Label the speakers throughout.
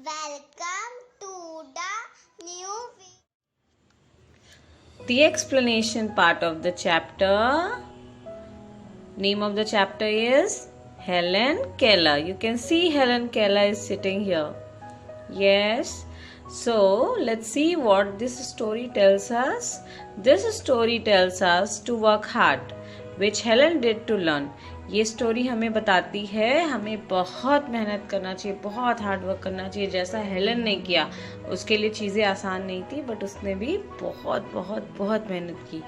Speaker 1: Welcome to the new video.
Speaker 2: The explanation part of the chapter. Name of the chapter is Helen Keller. You can see Helen Keller is sitting here. Yes. So let's see what this story tells us. This story tells us to work hard, which Helen did to learn. ये story हमें बताती है हमें बहुत मेहनत करना चाहिए, बहुत हार्ड वर्क करना चाहिए, जैसा हेलन ने किया। उसके लिए चीज़ें आसान नहीं थी, बट उसने भी बहुत बहुत बहुत मेहनत की।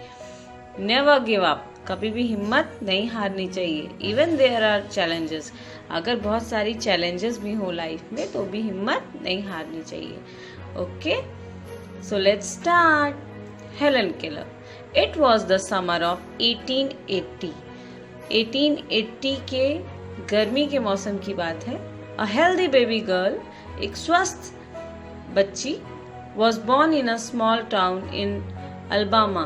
Speaker 2: नेवर गिव अप, कभी भी हिम्मत नहीं हारनी चाहिए। इवन देयर आर चैलेंजेस, अगर बहुत सारी चैलेंजेस भी हो लाइफ में तो भी हिम्मत नहीं हारनी चाहिए। Okay, so let's start. Helen Keller. It was the summer of 1880 के गर्मी के मौसम की बात है। अ हेल्दी बेबी गर्ल, एक स्वस्थ बच्ची, was born in a small town in Alabama.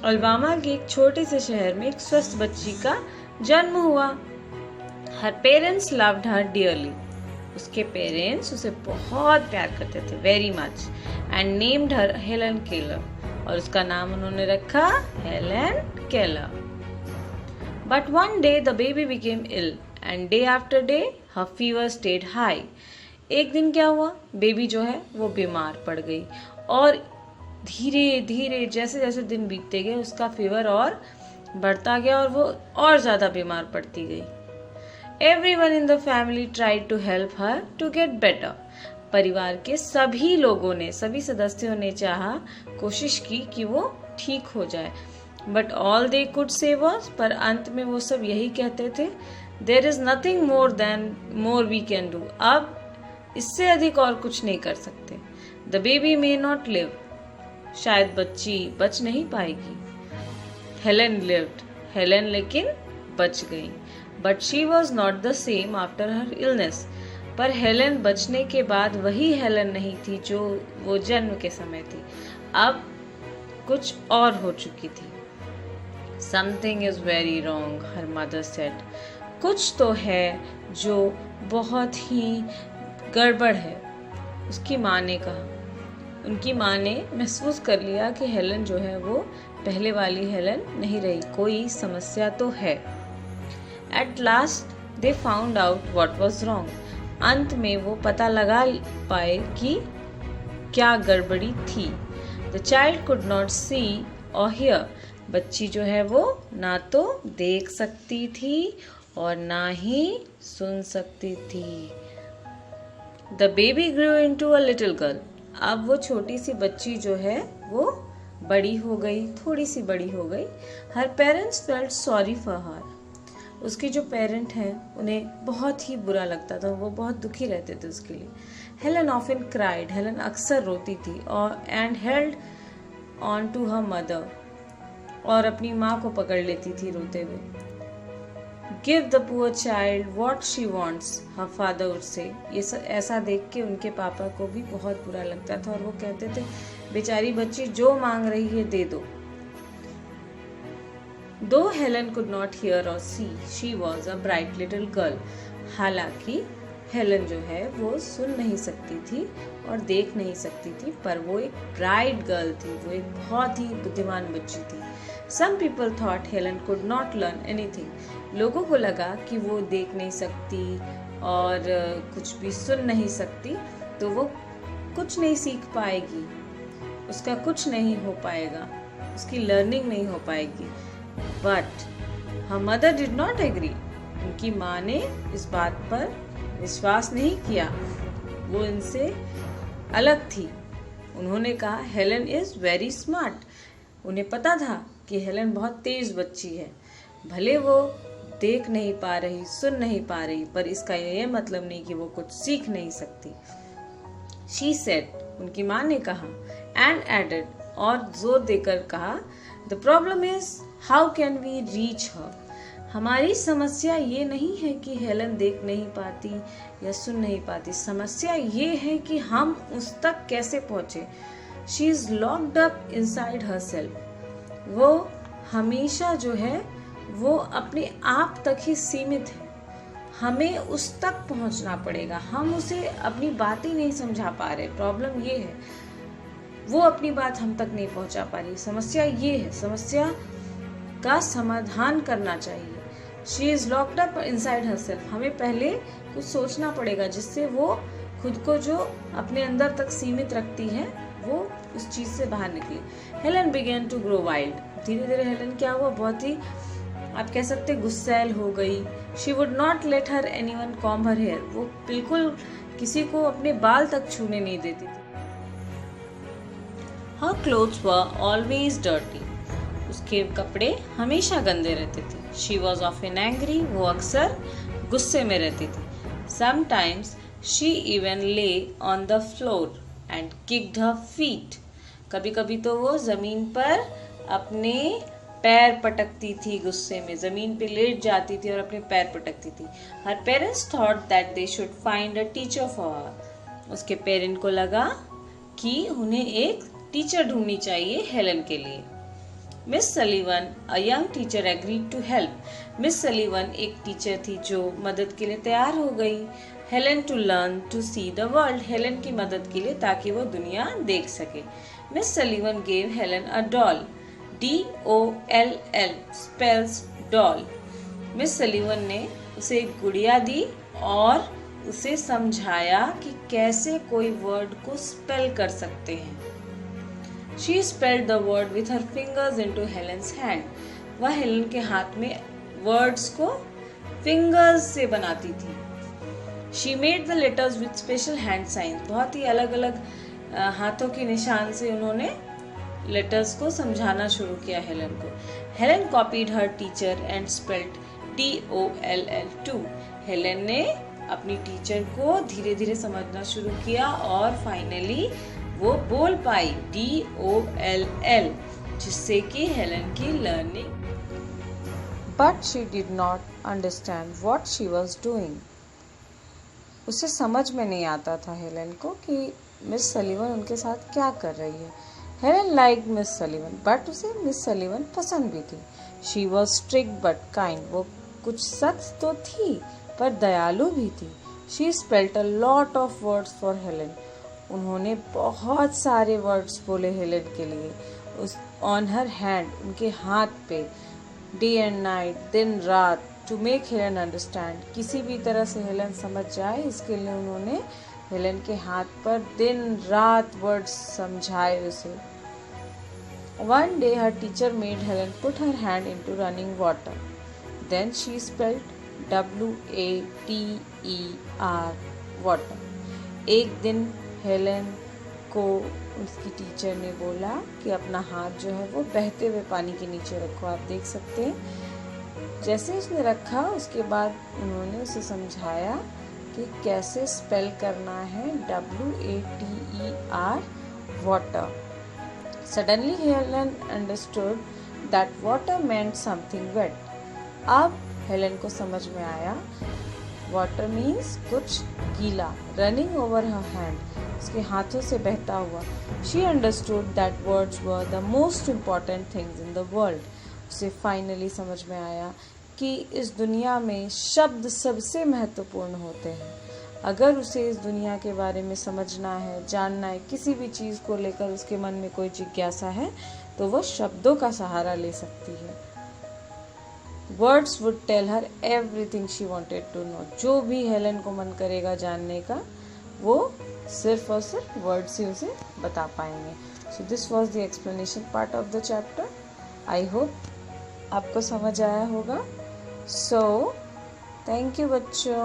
Speaker 2: Alabama के एक छोटे से शहर में एक स्वस्थ बच्ची का जन्म हुआ। हर पेरेंट्स लव्ड हर डियरली, उसके पेरेंट्स उसे बहुत प्यार करते थे, very much, and named her Helen Keller, और उसका नाम उन्होंने रखा Helen Keller. But one day the baby became ill and day after day her fever stayed high. एक दिन क्या हुआ, बेबी जो है वो बीमार पड़ गई और धीरे धीरे जैसे जैसे दिन बीतते गए उसका फीवर और बढ़ता गया और वो और ज़्यादा बीमार पड़ती गई। Everyone in the family tried to help her to get better. परिवार के सभी लोगों ने, सभी सदस्यों ने कोशिश की कि वो ठीक हो जाए। But all they could say was, पर अंत में वो सब यही कहते थे, there is nothing more we can do, अब इससे अधिक और कुछ नहीं कर सकते। The baby may not live, शायद बच्ची बच नहीं पाएगी। हेलन लिव्ड, हेलन लेकिन बच गई। But she was not the same after her illness, पर हेलन बचने के बाद वही हेलन नहीं थी जो वो जन्म के समय थी, अब कुछ और हो चुकी थी। Something is very wrong, her mother said. कुछ तो है जो बहुत ही गड़बड़ है, उसकी माँ ने कहा। उनकी माँ ने महसूस कर लिया कि हेलन जो है वो पहले वाली हेलन नहीं रही, कोई समस्या तो है। At last they found out what was wrong. अंत में वो पता लगा पाए कि क्या गड़बड़ी थी। The child could not see or hear. बच्ची जो है वो ना तो देख सकती थी और ना ही सुन सकती थी। The baby grew into a little girl, अब वो छोटी सी बच्ची जो है वो बड़ी हो गई, थोड़ी सी बड़ी हो गई। Her parents felt sorry for her, उसके जो पेरेंट हैं उन्हें बहुत ही बुरा लगता था, वो बहुत दुखी रहते थे उसके लिए। हेलन ऑफन क्राइड, हेलन अक्सर रोती थी और and held on to her mother, और अपनी माँ को पकड़ लेती थी रोते हुए। Give the poor child what she wants, her father would say. ये ऐसा देख के उनके पापा को भी बहुत बुरा लगता था और वो कहते थे, बेचारी बच्ची जो मांग रही है दे दो। दो हेलन कुड नॉट हियर और see, she was a bright little girl. हालांकि हेलन जो है वो सुन नहीं सकती थी और देख नहीं सकती थी, पर वो एक ब्राइट गर्ल थी, वो एक बहुत ही बुद्धिमान बच्ची थी। Some people thought Helen could not learn anything. लोगों को लगा कि वो देख नहीं सकती और कुछ भी सुन नहीं सकती, तो वो कुछ नहीं सीख पाएगी, उसका कुछ नहीं हो पाएगा, उसकी लर्निंग नहीं हो पाएगी। But her mother did not agree. उनकी माँ ने इस बात पर विश्वास नहीं किया, वो इनसे अलग थी। उन्होंने कहा हेलन इज वेरी स्मार्ट। उन्हें पता था कि हेलन बहुत तेज बच्ची है, भले वो देख नहीं पा रही, सुन नहीं पा रही, पर इसका ये मतलब नहीं कि वो कुछ सीख नहीं सकती। शी सेड, उनकी माँ ने कहा, एंड एडेड, और जोर देकर कहा, the problem is how can we reach her. हमारी समस्या ये नहीं है कि हेलन देख नहीं पाती या सुन नहीं पाती, समस्या ये है कि हम उस तक कैसे पहुंचे। She is locked up inside her self, वो हमेशा जो है वो अपने आप तक ही सीमित है। हमें उस तक पहुंचना पड़ेगा। हम उसे अपनी बात ही नहीं समझा पा रहे। प्रॉब्लम ये है, वो अपनी बात हम तक नहीं पहुंचा पा रही। समस्या ये है, समस्या का समाधान करना चाहिए। She is locked up inside herself. हमें पहले कुछ सोचना पड़ेगा जिससे वो खुद को जो अपने अंदर तक सीमित रखती है वो उस चीज से बाहर निकले। Helen began to grow wild. धीरे धीरे हेलन क्या हुआ, बहुत ही आप कह सकते गुस्सैल हो गई। She would not let her anyone comb her hair. वो बिल्कुल किसी को अपने बाल तक छूने नहीं देती थी। Her clothes were always dirty. उसके कपड़े हमेशा गंदे रहते थे। She was often angry. वो अक्सर गुस्से में रहती थी। Sometimes she even lay on the floor and kicked her feet. कभी कभी तो वो जमीन पर अपने पैर पटकती थी। गुस्से में जमीन पे लेट जाती थी और अपने पैर पटकती थी। Her parents thought that they should find a teacher for her. उसके पेरेंट को लगा कि उन्हें एक टीचर ढूंढनी चाहिए हेलन के लिए। Miss Sullivan a young teacher agreed to help. Miss Sullivan एक टीचर थी जो मदद के लिए तैयार हो गई। Helen to learn to see the world. Helen की मदद के लिए ताकि वो दुनिया देख सके। Miss Sullivan gave Helen a doll. DOLL spells doll. Miss Sullivan ने उसे एक गुड़िया दी और उसे समझाया कि कैसे कोई वर्ड को स्पेल कर सकते हैं। She spelled the word with her fingers into Helen's hand. वह हेलन के हाथ में वर्ड्स को फिंगर्स से बनाती थी। She made the letters with special hand signs. बहुत ही अलग अलग हाथों के निशान से उन्होंने लेटर्स को समझाना शुरू किया हेलन को। Helen copied her teacher and spelled DOLL too. Helen ने अपनी टीचर को धीरे धीरे समझना शुरू किया और फाइनली वो बोल पाई DOLL, जिससे कि हेलन की learning. But she did not understand what she was doing. उसे समझ में नहीं आता था हेलन को कि मिस सलीवन उनके साथ क्या कर रही है। हेलन लाइक मिस सलीवन, बट उसे मिस सलीवन पसंद भी थी। She was strict but kind. वो कुछ सख्त तो थी पर दयालु भी थी। She spelt a lot of words for Helen. उन्होंने बहुत सारे वर्ड्स बोले हेलन के लिए। उस ऑन हर हैंड, उनके हाथ पे, डे एंड नाइट, दिन रात, टू मेक हेलन अंडरस्टैंड। किसी भी तरह से हेलन समझ जाए इसके लिए उन्होंने हेलन के हाथ पर दिन रात वर्ड्स समझाए उसे। One day her teacher made Helen put her hand into running water. Then she spelled WATER water. एक दिन हेलन को उसकी टीचर ने बोला कि अपना हाथ जो है वो बहते हुए पानी के नीचे रखो। आप देख सकते हैं जैसे उसने रखा उसके बाद उन्होंने उसे समझाया कि कैसे स्पेल करना है WATER water. Suddenly Helen understood that water meant something wet. अब हेलन को समझ में आया वाटर मीन्स कुछ गीला। रनिंग ओवर हर हैंड, उसके हाथों से बहता हुआ। She understood that words were the most important things in the world. उसे फाइनली समझ में आया कि इस दुनिया में शब्द सबसे महत्वपूर्ण होते हैं। अगर उसे इस दुनिया के बारे में समझना है, जानना है, किसी भी चीज़ को लेकर उसके मन में कोई जिज्ञासा है तो वह शब्दों का सहारा ले सकती है। Words would tell her everything she wanted to know. जो भी हेलन को मन करेगा जानने का वो सिर्फ और सिर्फ वर्ड से उसे बता पाएंगे। So this was the explanation part of the chapter. I hope आपको समझ आया होगा। So thank you बच्चों।